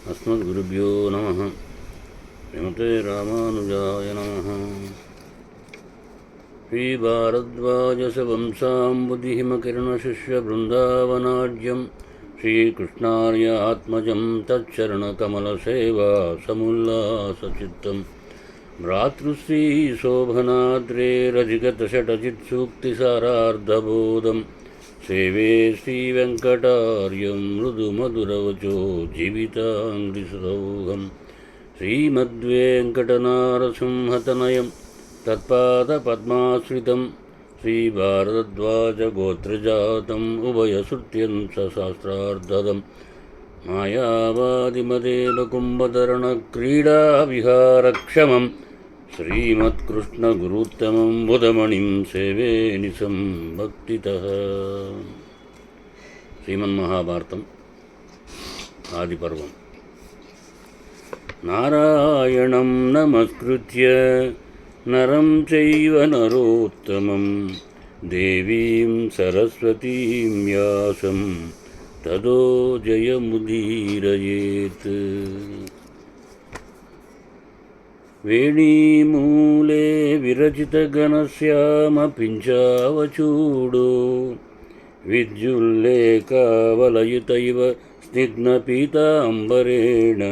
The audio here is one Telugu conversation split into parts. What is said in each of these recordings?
अस्मद्गुरुभ्यो नमः। श्रीमते रामानुजाय नमः। श्रीभारद्वाजसवंसाम्बुधिहिमकिरणशिष्यबृन्दावनाढ्यं श्रीकृष्णार्यात्मजं तच्चरणकमलसेवा समुल्लासचित्तं भ्रातृश्रीशोभनाद्रेरजिगतषटजित्सूक्तिसारार्धबोधं सेवे श्रीवेङ्कटार्यं मृदुमधुरवचो जीविताङ्घ्रिसौघं श्रीमद्वेङ्कटनारसिंहतनयं तत्पादपद्माश्रितं श्रीभारद्वाजगोत्रजातम् उभयसुत्यं सहस्रार्धदं मायावादिमदेवकुम्भधरणक्रीडाविहारक्षमं श्रीमत्कृष्णगुरुत्तमं बुधमणिं सेवे निशं भक्तितः। श्रीमन्महाभारतम् आदिपर्वम्। नारायणं नमस्कृत्य नरं चैव नरोत्तमं देवीं सरस्वतीं व्यासं ततो जयमुदीरयेत्। वेणीमूले विरचितघनश्यामपिञ्चावचूडो विद्युल्लेखावलयितैव स्निग्धपीताम्बरेण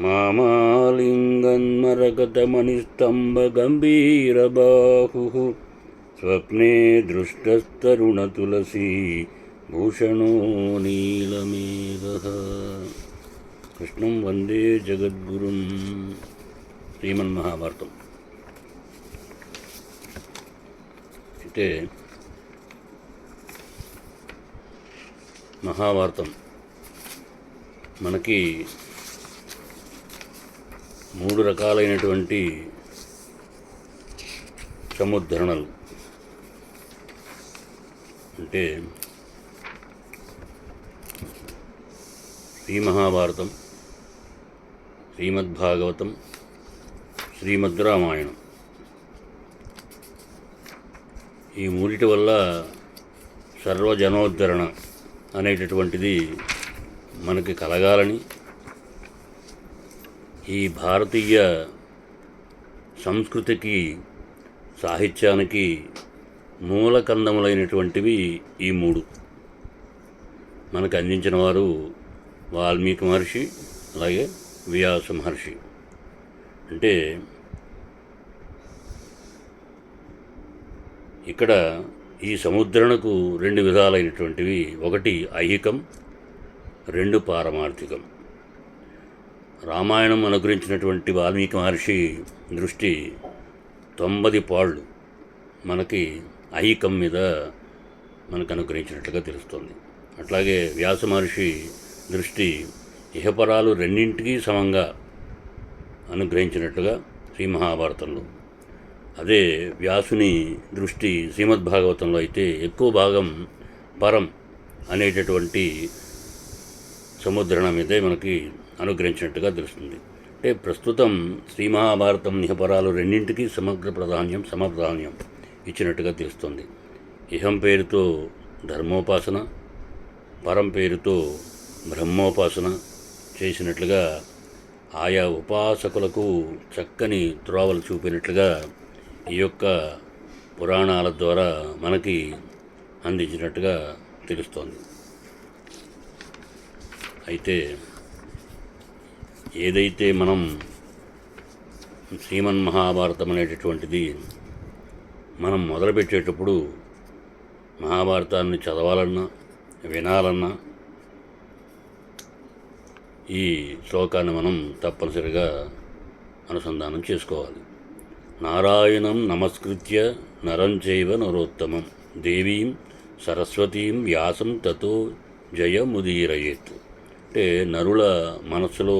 मामालिङ्गन्मरकतमणिस्तम्भगम्भीरबाहुः स्वप्ने दृष्टस्तरुणतुलसी भूषणो नीलमेघः। कृष्णं वन्दे जगद्गुरुं। శ్రీమన్మహాభారతం. అయితే మహాభారతం మనకి 3 రకాలైనటువంటి సముద్ధరణలు అంటే శ్రీ మహాభారతం, శ్రీమద్భాగవతం, శ్రీమద్ రామాయణం. ఈ మూడిటి వల్ల సర్వజనోద్ధరణ అనేటటువంటిది మనకి కలగాలని, ఈ భారతీయ సంస్కృతికి సాహిత్యానికి మూలకందములైనటువంటివి ఈ 3 మనకు అందించిన వారు వాల్మీకి మహర్షి, అలాగే వ్యాస మహర్షి. అంటే ఇక్కడ ఈ సముద్రణకు 2 విధాలైనటువంటివి. ఒకటి ఐహికం, 2 పారమార్థికం. రామాయణం అనుగ్రహించినటువంటి వాల్మీకి మహర్షి దృష్టి 90 పాళ్ళు మనకి ఐహికం మీద మనకు అనుగ్రహించినట్లుగా తెలుస్తుంది. అట్లాగే వ్యాస మహర్షి దృష్టి ఇహపరాలు రెండింటికి సమంగా అనుగ్రహించినట్లుగా శ్రీ మహాభారతంలో. అదే వ్యాసుని దృష్టి శ్రీమద్భాగవతంలో అయితే ఎక్కువ భాగం పరం అనేటటువంటి సముద్రణ మీదే మనకి అనుగ్రహించినట్టుగా తెలుస్తుంది. అంటే ప్రస్తుతం శ్రీ మహాభారతం ఇహపరాలు రెండింటికి సమప్రాధాన్యం ఇచ్చినట్టుగా తెలుస్తుంది. ఇహం పేరుతో ధర్మోపాసన, పరం పేరుతో బ్రహ్మోపాసన చేసినట్లుగా ఆయా ఉపాసకులకు చక్కని త్రోవలు చూపినట్లుగా ఈ యొక్క పురాణాల ద్వారా మనకి అందించినట్టుగా తెలుస్తోంది. అయితే ఏదైతే మనం శ్రీమన్మహాభారతం అనేటటువంటిది మనం మొదలుపెట్టేటప్పుడు మహాభారతాన్ని చదవాలన్నా వినాలన్నా ఈ శ్లోకాన్ని మనం తప్పనిసరిగా అనుసంధానం చేసుకోవాలి. నారాయణం నమస్కృత్య నరం చైవ నరోత్తమం దేవీం సరస్వతీం వ్యాసం తతో జయముదీరయేత్. అంటే నరుల మనస్సులో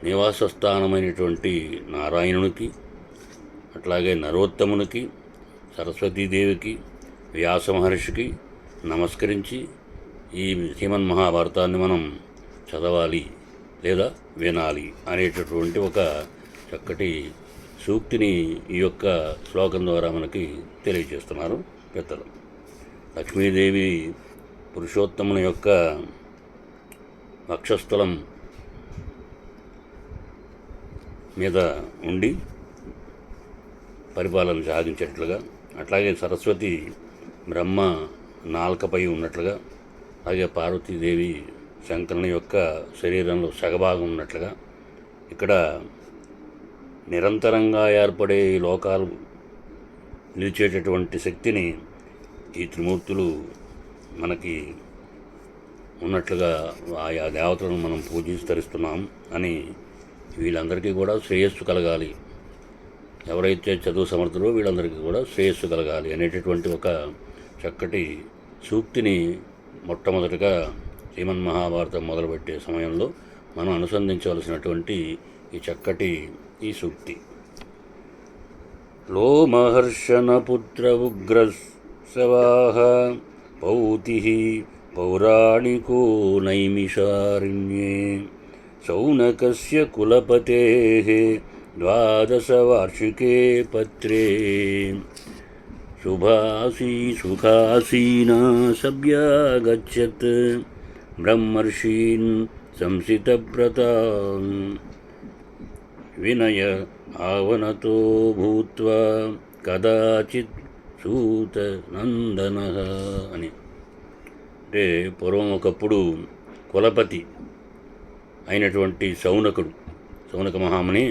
నివాస స్థానమైనటువంటి నారాయణునికి, అట్లాగే నరోత్తమునికి, సరస్వతీదేవికి, వ్యాస మహర్షికి నమస్కరించి ఈ శ్రీమన్మహాభారతాన్ని మనం చదవాలి లేదా వినాలి అనేటటువంటి ఒక చక్కటి సూక్తిని ఈ యొక్క శ్లోకం ద్వారా మనకి తెలియజేస్తున్నారు పెద్దలు. లక్ష్మీదేవి పురుషోత్తముని యొక్క వక్షస్థలం మీద ఉండి పరిపాలన సాగించేట్లుగా, అట్లాగే సరస్వతి బ్రహ్మ నాల్కపై ఉన్నట్లుగా, అలాగే పార్వతీదేవి శంకరుని యొక్క శరీరంలో సగభాగం ఉన్నట్లుగా ఇక్కడ నిరంతరంగా ఏర్పడే ఈ లోకాలు నిలిచేటటువంటి శక్తిని ఈ త్రిమూర్తులు మనకి ఉన్నట్లుగా ఆయా దేవతలను మనం పూజిస్తరిస్తున్నాం అని వీళ్ళందరికీ కూడా శ్రేయస్సు కలగాలి, ఎవరైతే చదువు సమర్థులో వీళ్ళందరికీ కూడా శ్రేయస్సు కలగాలి అనేటటువంటి ఒక చక్కటి సూక్తిని మొట్టమొదటిగా శ్రీమన్మహాభారతం మొదలుపెట్టే సమయంలో మనం అనుసంధించవలసినటువంటి ఈ చక్కటి ఈ సూక్తి. లోమహర్షణపుత్ర ఉగ్రసవాహ పౌతిః పౌరాణికో నైమిషారణ్యే శౌనకస్య కులపతేః ద్వాదశవార్షికే పత్రే సుఖాసీనా సభ్యాగచ్చత్ బ్రహ్మర్షీన్ సంసితవ్రతాన్ వినయ ఆవనతో భూత్వా కదాచిత్ సూతనందనః అని. అంటే పూర్వం ఒకప్పుడు కులపతి అయినటువంటి శౌనక మహాముని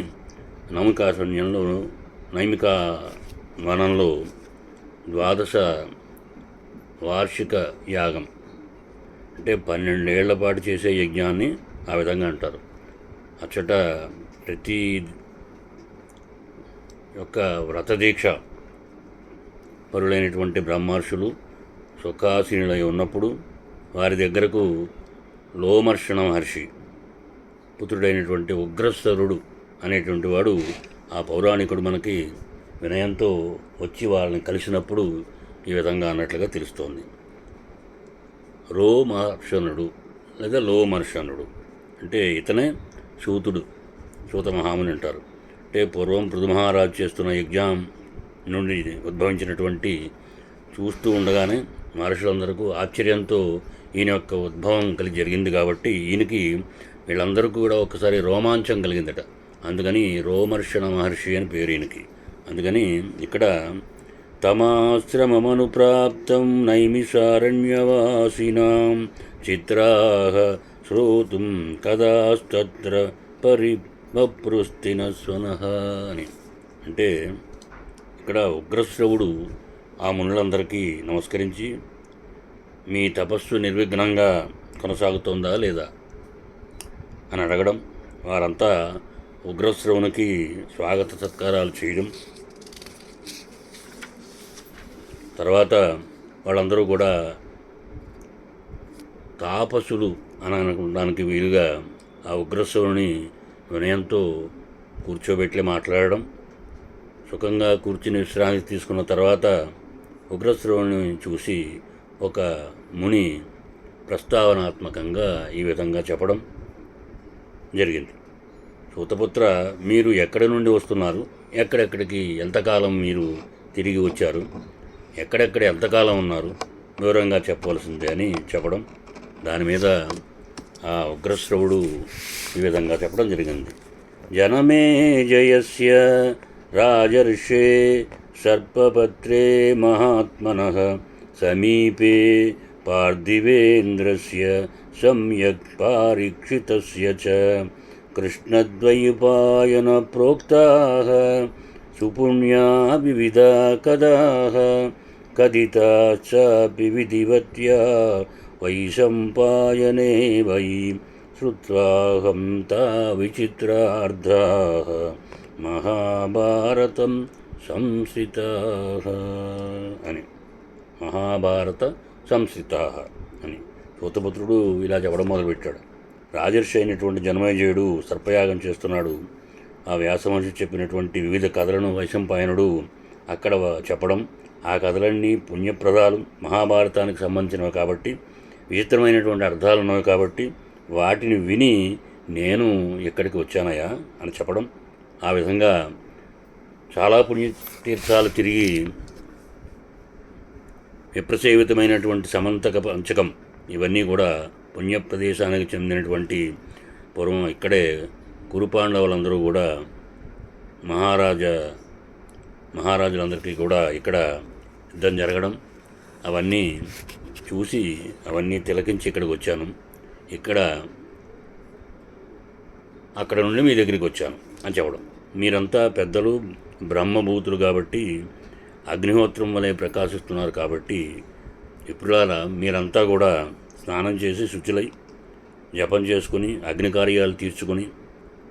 నైమికా వనంలో 12 వార్షిక యాగం అంటే 12 ఏళ్ల పాటు చేసే యజ్ఞాన్ని ఆ విధంగా అంటారు. అచ్చట ప్రతి యొక్క వ్రతదీక్ష పరులైనటువంటి బ్రహ్మర్షులు సుఖాసీనులై ఉన్నప్పుడు వారి దగ్గరకు లోమర్షణ మహర్షి పుత్రుడైనటువంటి ఉగ్రశ్వరుడు అనేటువంటి వాడు, ఆ పౌరాణికుడు మనకి వినయంతో వచ్చి వాళ్ళని కలిసినప్పుడు ఈ విధంగా అన్నట్లుగా తెలుస్తోంది. రోమర్షణుడు లేదా లోమర్షణుడు అంటే ఇతనే సూత మహాముని అంటారు. అంటే పూర్వం పృథుమహారాజు చేస్తున్న యజ్ఞం నుండి ఉద్భవించినటువంటి చూస్తూ ఉండగానే మహర్షులందరికీ ఆశ్చర్యంతో ఈయన యొక్క ఉద్భవం కలిగి జరిగింది కాబట్టి ఈయనకి వీళ్ళందరికీ కూడా ఒకసారి రోమాంచం కలిగిందట. అందుకని రోమర్షణ మహర్షి అని పేరు ఈయనకి. అందుకని ఇక్కడ తమాశ్రమమనుప్రాప్తం నైమిషారణ్యవాసినాం చిత్రాః శ్రోతుం కదాస్తత్ర పరివపృస్తినస్వనః అని. అంటే ఇక్కడ ఉగ్రశ్రవుడు ఆ మునులందరికీ నమస్కరించి మీ తపస్సు నిర్విఘ్నంగా కొనసాగుతోందా లేదా అని అడగడం, వారంతా ఉగ్రశ్రవునికి స్వాగత సత్కారాలు చేయడం, తర్వాత వాళ్ళందరూ కూడా తాపసులు అని అనుకోవడానికి వీలుగా ఆ ఉగ్రశ్రవుని వినయంతో కూర్చోబెట్టి మాట్లాడడం, సుఖంగా కూర్చుని విశ్రాంతి తీసుకున్న తర్వాత ఉగ్రశ్రవుని చూసి ఒక ముని ప్రస్తావనాత్మకంగా ఈ విధంగా చెప్పడం జరిగింది. సూతపుత్ర, మీరు ఎక్కడి నుండి వస్తున్నారు, ఎక్కడెక్కడికి ఎంతకాలం మీరు తిరిగి వచ్చారు, ఎక్కడెక్కడ ఎంతకాలం ఉన్నారు, వివరంగా చెప్పవలసిందే అని చెప్పడం. దాని మీద ఆ ఉగ్రశ్రవుడు ఈ విధంగా చెప్పడం జరిగింది. జనమే జయస్య రాజర్షే సర్పపత్రే మహాత్మనః సమీపే పార్థివేంద్రస్య సమ్యక్ పారీక్షితస్య చ కృష్ణద్వైపాయన ప్రోక్తాః సుపుణ్యా వివిధా కదాః కథితాశ్చాపి విధివత్యా వైశంపాయనే వై శ్రుత్వాహం తా విచిత్రార్థాః మహాభారతం సంస్థితాః అని. మహాభారత సంస్థితాః అని సూతపుత్రుడు ఇలా చెప్పడం మొదలుపెట్టాడు. రాజర్షి అయినటువంటి జనమేజయుడు సర్పయాగం చేస్తున్నాడు. ఆ వ్యాసమహర్షి చెప్పినటువంటి వివిధ కథలను వైశంపాయనుడు అక్కడ చెప్పడం, ఆ కథలన్నీ పుణ్యప్రదాలు, మహాభారతానికి సంబంధించినవి కాబట్టి, విచిత్రమైనటువంటి అర్థాలు ఉన్నవి కాబట్టి వాటిని విని నేను ఇక్కడికి వచ్చానయా అని చెప్పడం. ఆ విధంగా చాలా పుణ్యతీర్థాలు తిరిగి విప్రసేవితమైనటువంటి సమంతక పంచకం ఇవన్నీ కూడా పుణ్యప్రదేశానికి చెందినటువంటి పూర్వం ఇక్కడే కురుపాండవులందరూ కూడా మహారాజులందరికీ కూడా ఇక్కడ యుద్ధం జరగడం అవన్నీ చూసి అవన్నీ తిలకించి ఇక్కడికి వచ్చాను. అక్కడ నుండి మీ దగ్గరికి వచ్చాను అని చెప్పడం. మీరంతా పెద్దలు బ్రహ్మభూతులు కాబట్టి అగ్నిహోత్రం వలె ప్రకాశిస్తున్నారు కాబట్టి విప్రులారా మీరంతా కూడా స్నానం చేసి శుచులై జపం చేసుకుని అగ్ని కార్యాలు తీర్చుకొని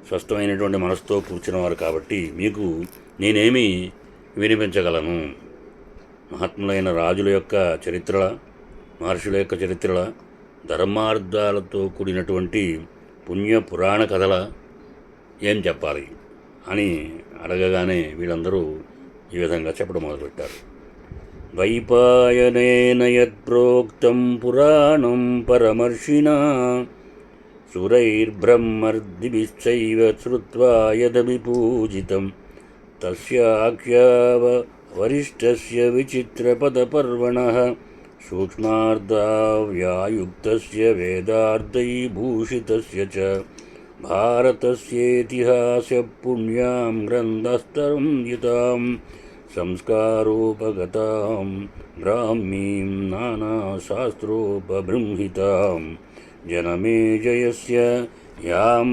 స్వస్థమైనటువంటి మనసుతో కూర్చున్నవారు కాబట్టి మీకు నేనేమి వినిపించగలను. మహాత్ములైన రాజుల యొక్క చరిత్రల, మహర్షుల యొక్క చరిత్రల, ధర్మార్థాలతో కూడినటువంటి పుణ్య పురాణ కథల ఏం చెప్పాలి అని అడగగానే వీళ్ళందరూ ఈ విధంగా చెప్పడం మొదలుపెట్టారు. వైపాయనేన యత్ప్రోక్తం పురాణం పరమర్షిణా సురైర్బ్రహ్మర్దిభిశ్చైవ శ్రుత్వా యదభిపూజితం తస్యాఖ్యావ వరిష్ఠస్య విచిత్రపదపర్వణః సూక్ష్మార్థావ్యాయుక్తస్య వేదార్థైభూషితస్య చ భారతస్యేతిహాస్య పుణ్యాం గ్రంథస్తరం యుతాం సంస్కారోపగతాం బ్రాహ్మీం నానాశాస్త్రోపబృంహితాం జనమేజయస్య యాం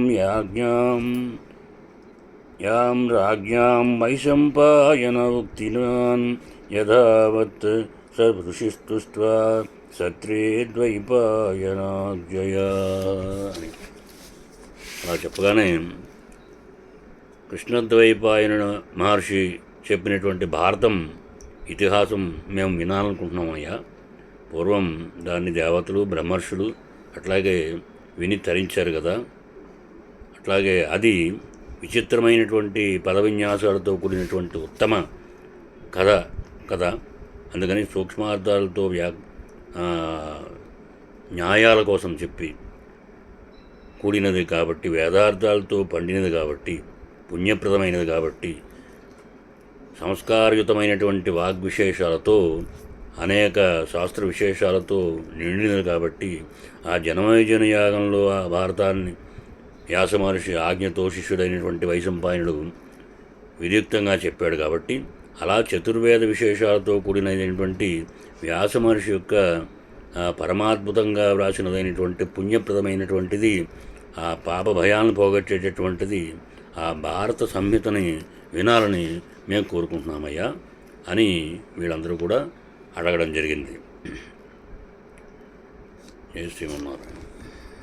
రాజ్ఞాం వైశంపాయన ఉక్తినాన్ యథావత్ సృషిస్తుస్త్వా సత్రే ద్వైపాయనాజ్జయ అని అలా చెప్పగానే కృష్ణద్వైపాయన మహర్షి చెప్పినటువంటి భారతం ఇతిహాసం మేము వినాలనుకుంటున్నామయ్యా. పూర్వం దాన్ని దేవతలు బ్రహ్మర్షులు అట్లాగే విని తరించారు కదా. అట్లాగే అది విచిత్రమైనటువంటి పద విన్యాసాలతో కూడినటువంటి ఉత్తమ కథ. అందుకని సూక్ష్మార్థాలతో న్యాయాల కోసం చెప్పి కూడినది కాబట్టి, వేదార్థాలతో పండినది కాబట్టి, పుణ్యప్రదమైనది కాబట్టి, సంస్కారయుతమైనటువంటి వాగ్విశేషాలతో అనేక శాస్త్ర విశేషాలతో నిండినది కాబట్టి ఆ జనమేజయ యాగంలో ఆ భారతాన్ని వ్యాస మహర్షి ఆజ్ఞతో శిష్యుడైనటువంటి వైశంపాయనుడు విద్యుక్తంగా చెప్పాడు కాబట్టి అలా చతుర్వేద విశేషాలతో కూడినటువంటి వ్యాస మహర్షి యొక్క పరమాద్భుతంగా వ్రాసినదైనటువంటి పుణ్యప్రదమైనటువంటిది, ఆ పాప భయాలను పోగొట్టేటటువంటిది ఆ భారత సంహితని వినాలని మేము కోరుకుంటున్నామయ్యా అని వీళ్ళందరూ కూడా అడగడం జరిగింది. జై శ్రీమన్నారాయణ.